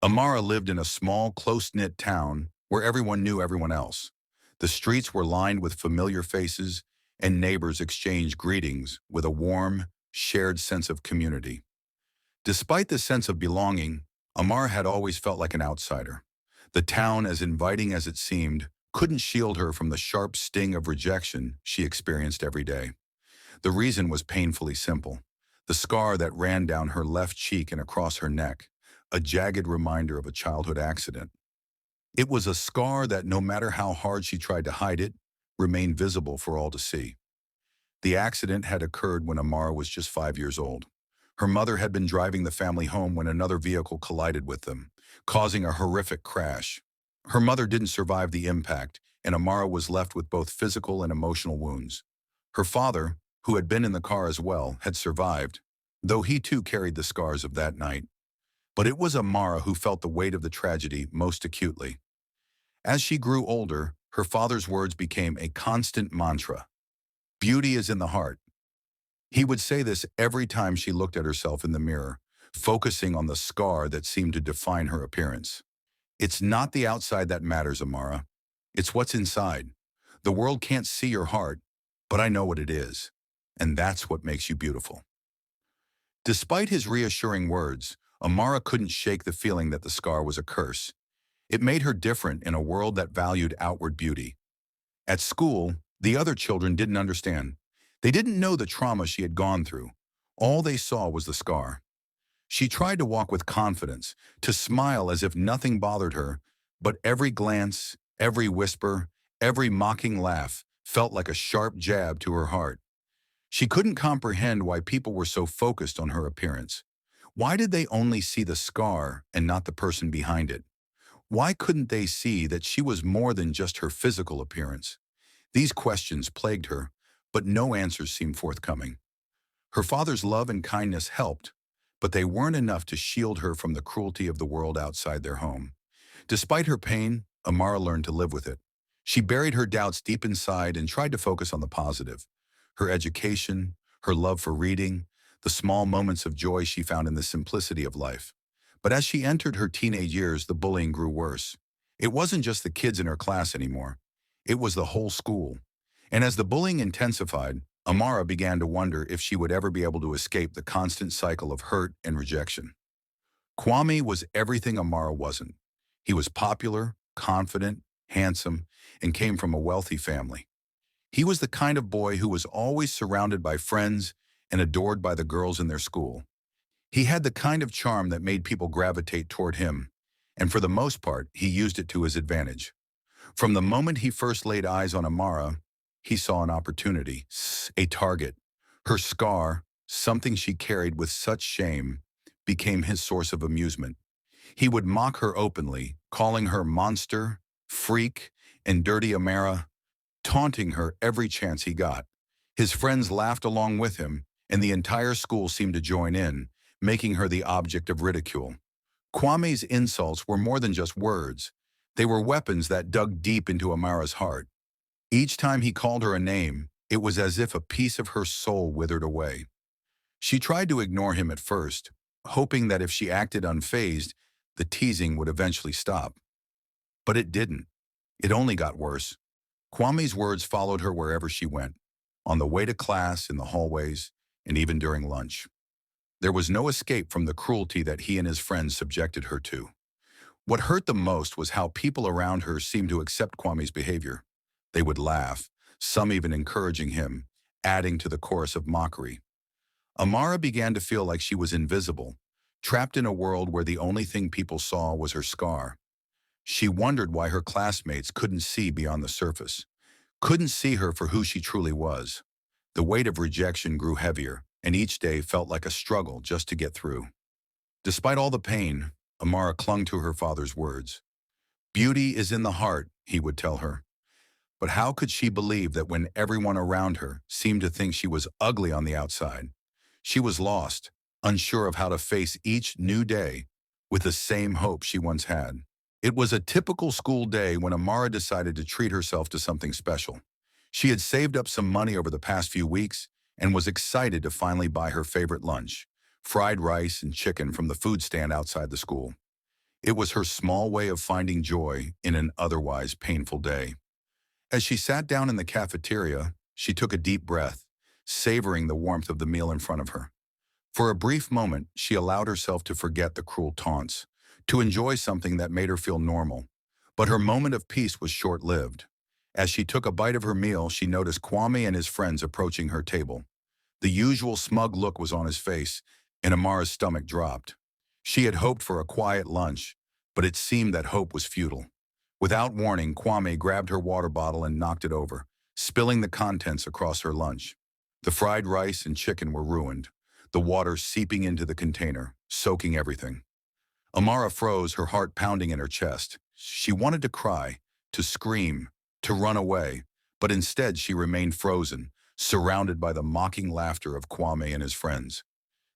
Amara lived in a small, close-knit town where everyone knew everyone else. The streets were lined with familiar faces, and neighbors exchanged greetings with a warm, shared sense of community. Despite the sense of belonging, Amara had always felt like an outsider. The town, as inviting as it seemed, couldn't shield her from the sharp sting of rejection she experienced every day. The reason was painfully simple: the scar that ran down her left cheek and across her neck, a jagged reminder of a childhood accident. It was a scar that, no matter how hard she tried to hide it, remained visible for all to see. The accident had occurred when Amara was just 5 years old. Her mother had been driving the family home when another vehicle collided with them, causing a horrific crash. Her mother didn't survive the impact, and Amara was left with both physical and emotional wounds. Her father, who had been in the car as well, had survived, though he too carried the scars of that night. But it was Amara who felt the weight of the tragedy most acutely. As she grew older, her father's words became a constant mantra: "Beauty is in the heart." He would say this every time she looked at herself in the mirror, focusing on the scar that seemed to define her appearance. "It's not the outside that matters, Amara. It's what's inside. The world can't see your heart, but I know what it is. And that's what makes you beautiful." Despite his reassuring words, Amara couldn't shake the feeling that the scar was a curse. It made her different in a world that valued outward beauty. At school, the other children didn't understand. They didn't know the trauma she had gone through. All they saw was the scar. She tried to walk with confidence, to smile as if nothing bothered her, but every glance, every whisper, every mocking laugh felt like a sharp jab to her heart. She couldn't comprehend why people were so focused on her appearance. Why did they only see the scar and not the person behind it? Why couldn't they see that she was more than just her physical appearance? These questions plagued her, but no answers seemed forthcoming. Her father's love and kindness helped, but they weren't enough to shield her from the cruelty of the world outside their home. Despite her pain, Amara learned to live with it. She buried her doubts deep inside and tried to focus on the positive: her education, her love for reading, the small moments of joy she found in the simplicity of life. But as she entered her teenage years, the bullying grew worse. It wasn't just the kids in her class anymore. It was the whole school. And as the bullying intensified, Amara began to wonder if she would ever be able to escape the constant cycle of hurt and rejection. Kwame was everything Amara wasn't. He was popular, confident, handsome, and came from a wealthy family. He was the kind of boy who was always surrounded by friends and adored by the girls in their school. He had the kind of charm that made people gravitate toward him, and for the most part, he used it to his advantage. From the moment he first laid eyes on Amara, he saw an opportunity, a target. Her scar, something she carried with such shame, became his source of amusement. He would mock her openly, calling her monster, freak, and dirty Amara, taunting her every chance he got. His friends laughed along with him, and the entire school seemed to join in, making her the object of ridicule. Kwame's insults were more than just words. They were weapons that dug deep into Amara's heart. Each time he called her a name, it was as if a piece of her soul withered away. She tried to ignore him at first, hoping that if she acted unfazed, the teasing would eventually stop. But it didn't. It only got worse. Kwame's words followed her wherever she went, on the way to class, in the hallways, and even during lunch. There was no escape from the cruelty that he and his friends subjected her to. What hurt the most was how people around her seemed to accept Kwame's behavior. They would laugh, some even encouraging him, adding to the chorus of mockery. Amara began to feel like she was invisible, trapped in a world where the only thing people saw was her scar. She wondered why her classmates couldn't see beyond the surface, couldn't see her for who she truly was. The weight of rejection grew heavier, and each day felt like a struggle just to get through. Despite all the pain, Amara clung to her father's words. "Beauty is in the heart," he would tell her. But how could she believe that when everyone around her seemed to think she was ugly on the outside? She was lost, unsure of how to face each new day with the same hope she once had. It was a typical school day when Amara decided to treat herself to something special. She had saved up some money over the past few weeks and was excited to finally buy her favorite lunch: fried rice and chicken from the food stand outside the school. It was her small way of finding joy in an otherwise painful day. As she sat down in the cafeteria, she took a deep breath, savoring the warmth of the meal in front of her. For a brief moment, she allowed herself to forget the cruel taunts, to enjoy something that made her feel normal. But her moment of peace was short-lived. As she took a bite of her meal, she noticed Kwame and his friends approaching her table. The usual smug look was on his face, and Amara's stomach dropped. She had hoped for a quiet lunch, but it seemed that hope was futile. Without warning, Kwame grabbed her water bottle and knocked it over, spilling the contents across her lunch. The fried rice and chicken were ruined, the water seeping into the container, soaking everything. Amara froze, her heart pounding in her chest. She wanted to cry, to scream, to run away, but instead she remained frozen, surrounded by the mocking laughter of Kwame and his friends.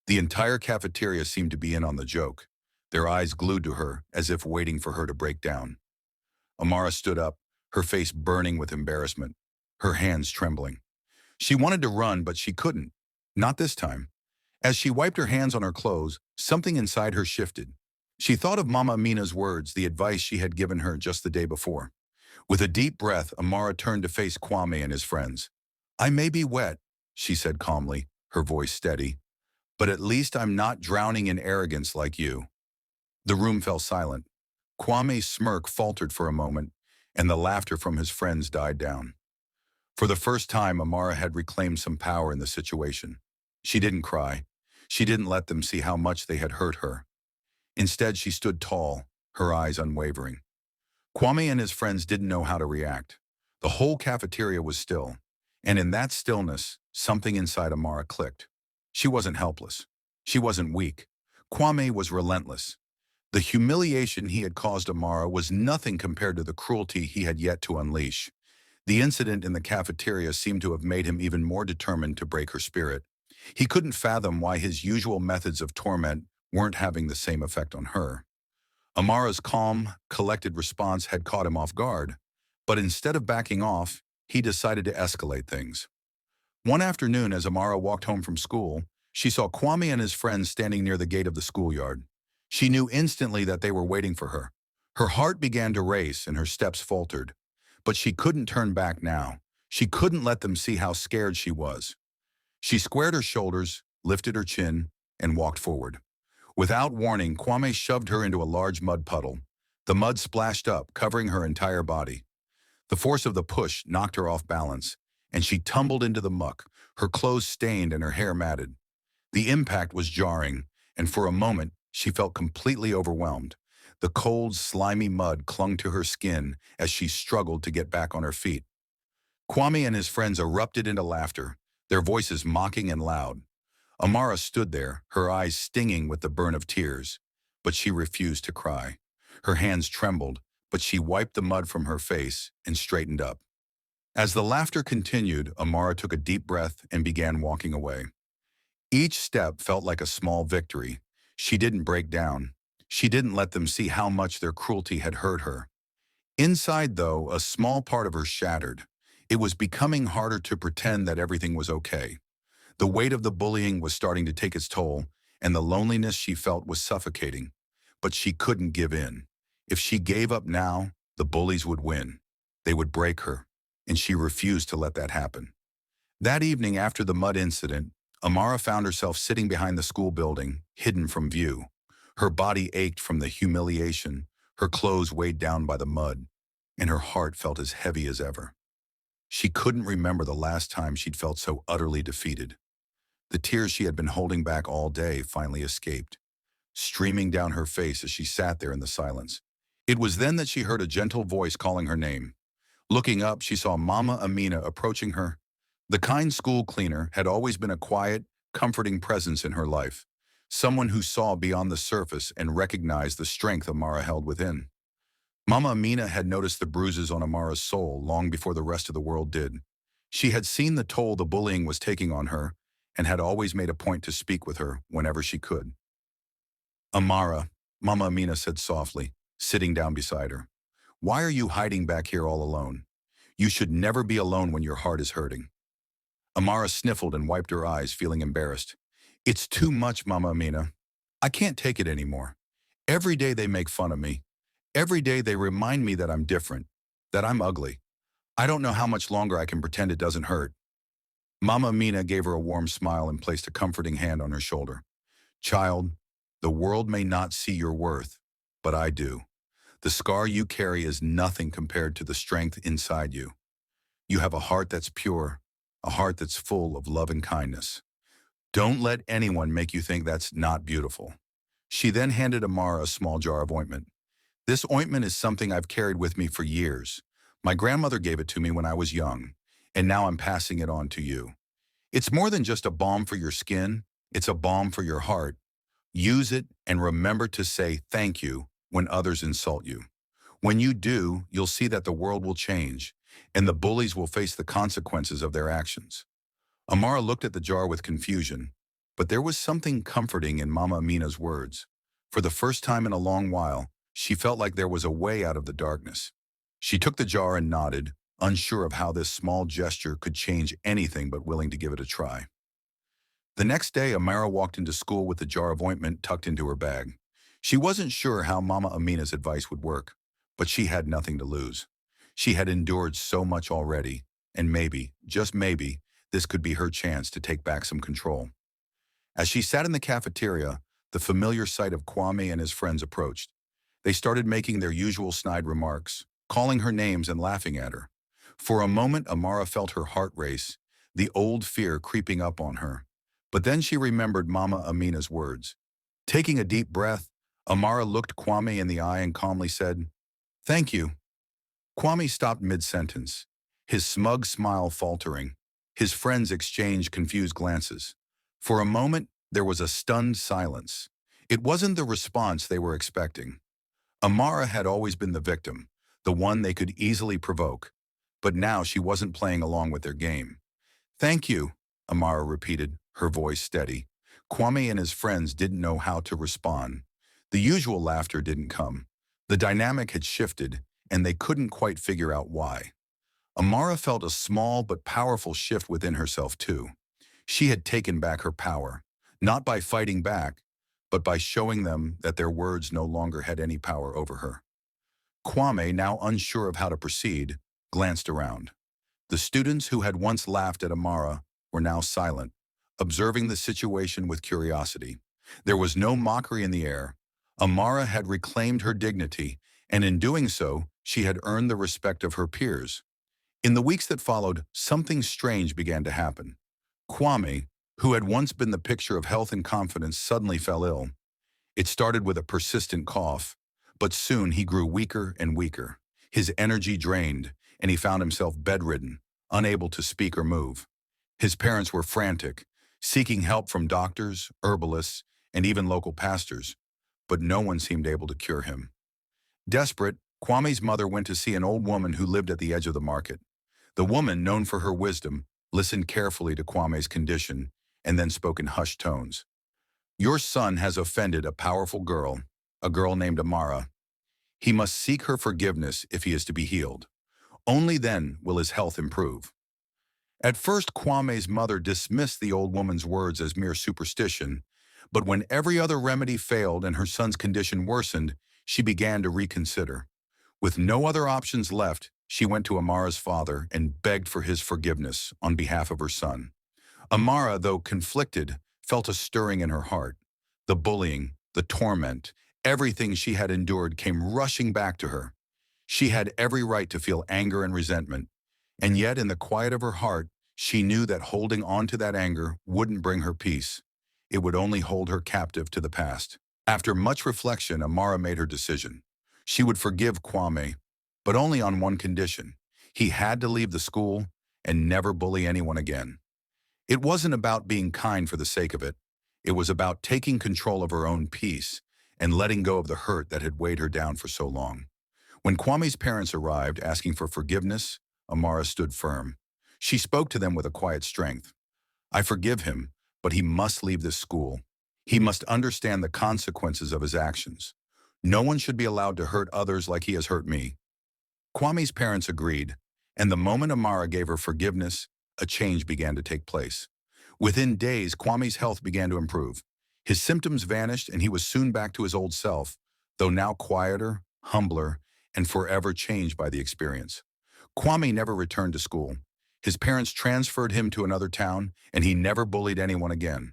The entire cafeteria seemed to be in on the joke, their eyes glued to her as if waiting for her to break down. Amara stood up, her face burning with embarrassment, her hands trembling. She wanted to run, but she couldn't. Not this time. As she wiped her hands on her clothes, something inside her shifted. She thought of Mama Amina's words, the advice she had given her just the day before. With a deep breath, Amara turned to face Kwame and his friends. "I may be wet," she said calmly, her voice steady, "but at least I'm not drowning in arrogance like you." The room fell silent. Kwame's smirk faltered for a moment, and the laughter from his friends died down. For the first time, Amara had reclaimed some power in the situation. She didn't cry. She didn't let them see how much they had hurt her. Instead, she stood tall, her eyes unwavering. Kwame and his friends didn't know how to react. The whole cafeteria was still, and in that stillness, something inside Amara clicked. She wasn't helpless. She wasn't weak. Kwame was relentless. The humiliation he had caused Amara was nothing compared to the cruelty he had yet to unleash. The incident in the cafeteria seemed to have made him even more determined to break her spirit. He couldn't fathom why his usual methods of torment weren't having the same effect on her. Amara's calm, collected response had caught him off guard, but instead of backing off, he decided to escalate things. One afternoon, as Amara walked home from school, she saw Kwame and his friends standing near the gate of the schoolyard. She knew instantly that they were waiting for her. Her heart began to race and her steps faltered. But she couldn't turn back now. She couldn't let them see how scared she was. She squared her shoulders, lifted her chin, and walked forward. Without warning, Kwame shoved her into a large mud puddle. The mud splashed up, covering her entire body. The force of the push knocked her off balance, and she tumbled into the muck, her clothes stained and her hair matted. The impact was jarring, and for a moment, she felt completely overwhelmed. The cold, slimy mud clung to her skin as she struggled to get back on her feet. Kwame and his friends erupted into laughter, their voices mocking and loud. Amara stood there, her eyes stinging with the burn of tears, but she refused to cry. Her hands trembled, but she wiped the mud from her face and straightened up. As the laughter continued, Amara took a deep breath and began walking away. Each step felt like a small victory. She didn't break down. She didn't let them see how much their cruelty had hurt her. Inside, though, a small part of her shattered. It was becoming harder to pretend that everything was okay. The weight of the bullying was starting to take its toll, and the loneliness she felt was suffocating. But she couldn't give in. If she gave up now, the bullies would win. They would break her, and she refused to let that happen. That evening after the mud incident, Amara found herself sitting behind the school building, hidden from view. Her body ached from the humiliation, her clothes weighed down by the mud, and her heart felt as heavy as ever. She couldn't remember the last time she'd felt so utterly defeated. The tears she had been holding back all day finally escaped, streaming down her face as she sat there in the silence. It was then that she heard a gentle voice calling her name. Looking up, she saw Mama Amina approaching her. The kind school cleaner had always been a quiet, comforting presence in her life, someone who saw beyond the surface and recognized the strength Amara held within. Mama Amina had noticed the bruises on Amara's soul long before the rest of the world did. She had seen the toll the bullying was taking on her and had always made a point to speak with her whenever she could. "Amara," Mama Amina said softly, sitting down beside her. "Why are you hiding back here all alone? You should never be alone when your heart is hurting." Amara sniffled and wiped her eyes, feeling embarrassed. "It's too much, Mama Amina. I can't take it anymore. Every day they make fun of me. Every day they remind me that I'm different, that I'm ugly. I don't know how much longer I can pretend it doesn't hurt. Mama Amina gave her a warm smile and placed a comforting hand on her shoulder. Child, the world may not see your worth, but I do. The scar you carry is nothing compared to the strength inside you. You have a heart that's pure, a heart that's full of love and kindness. Don't let anyone make you think that's not beautiful. She then handed Amara a small jar of ointment. This ointment is something I've carried with me for years. My grandmother gave it to me when I was young, and now I'm passing it on to you. It's more than just a balm for your skin, it's a balm for your heart. Use it and remember to say thank you when others insult you. When you do, you'll see that the world will change, and the bullies will face the consequences of their actions. Amara looked at the jar with confusion, but there was something comforting in Mama Amina's words. For the first time in a long while, she felt like there was a way out of the darkness. She took the jar and nodded, unsure of how this small gesture could change anything but willing to give it a try. The next day, Amara walked into school with the jar of ointment tucked into her bag. She wasn't sure how Mama Amina's advice would work, but she had nothing to lose. She had endured so much already, and maybe, just maybe, this could be her chance to take back some control. As she sat in the cafeteria, the familiar sight of Kwame and his friends approached. They started making their usual snide remarks, calling her names and laughing at her. For a moment, Amara felt her heart race, the old fear creeping up on her. But then she remembered Mama Amina's words. Taking a deep breath, Amara looked Kwame in the eye and calmly said, "Thank you." Kwame stopped mid-sentence, his smug smile faltering. His friends exchanged confused glances. For a moment, there was a stunned silence. It wasn't the response they were expecting. Amara had always been the victim, the one they could easily provoke. But now she wasn't playing along with their game. "Thank you," Amara repeated, her voice steady. Kwame and his friends didn't know how to respond. The usual laughter didn't come. The dynamic had shifted, and they couldn't quite figure out why. Amara felt a small but powerful shift within herself too. She had taken back her power, not by fighting back, but by showing them that their words no longer had any power over her. Kwame, now unsure of how to proceed, glanced around. The students who had once laughed at Amara were now silent, observing the situation with curiosity. There was no mockery in the air. Amara had reclaimed her dignity, and in doing so, she had earned the respect of her peers. In the weeks that followed, something strange began to happen. Kwame, who had once been the picture of health and confidence, suddenly fell ill. It started with a persistent cough, but soon he grew weaker and weaker. His energy drained, and he found himself bedridden, unable to speak or move. His parents were frantic, seeking help from doctors, herbalists, and even local pastors, but no one seemed able to cure him. Desperate, Kwame's mother went to see an old woman who lived at the edge of the market. The woman, known for her wisdom, listened carefully to Kwame's condition and then spoke in hushed tones. "Your son has offended a powerful girl, a girl named Amara. He must seek her forgiveness if he is to be healed. Only then will his health improve." At first, Kwame's mother dismissed the old woman's words as mere superstition, but when every other remedy failed and her son's condition worsened, she began to reconsider. With no other options left, she went to Amara's father and begged for his forgiveness on behalf of her son. Amara, though conflicted, felt a stirring in her heart. The bullying, the torment, everything she had endured came rushing back to her. She had every right to feel anger and resentment, and yet in the quiet of her heart, she knew that holding on to that anger wouldn't bring her peace. It would only hold her captive to the past. After much reflection, Amara made her decision. She would forgive Kwame, but only on one condition. He had to leave the school and never bully anyone again. It wasn't about being kind for the sake of it. It was about taking control of her own peace and letting go of the hurt that had weighed her down for so long. When Kwame's parents arrived asking for forgiveness, Amara stood firm. She spoke to them with a quiet strength. "I forgive him, but he must leave this school. He must understand the consequences of his actions. No one should be allowed to hurt others like he has hurt me." Kwame's parents agreed, and the moment Amara gave her forgiveness, a change began to take place. Within days, Kwame's health began to improve. His symptoms vanished, and he was soon back to his old self, though now quieter, humbler, and forever changed by the experience. Kwame never returned to school. His parents transferred him to another town, and he never bullied anyone again.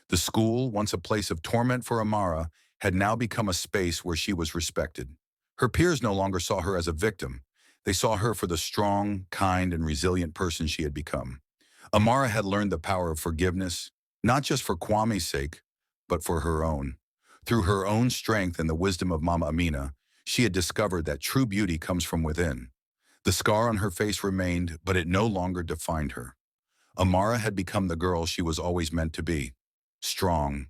The school, once a place of torment for Amara, had now become a space where she was respected. Her peers no longer saw her as a victim. They saw her for the strong, kind, and resilient person she had become. Amara had learned the power of forgiveness, not just for Kwame's sake, but for her own. Through her own strength and the wisdom of Mama Amina, she had discovered that true beauty comes from within. The scar on her face remained, but it no longer defined her. Amara had become the girl she was always meant to be. Strong,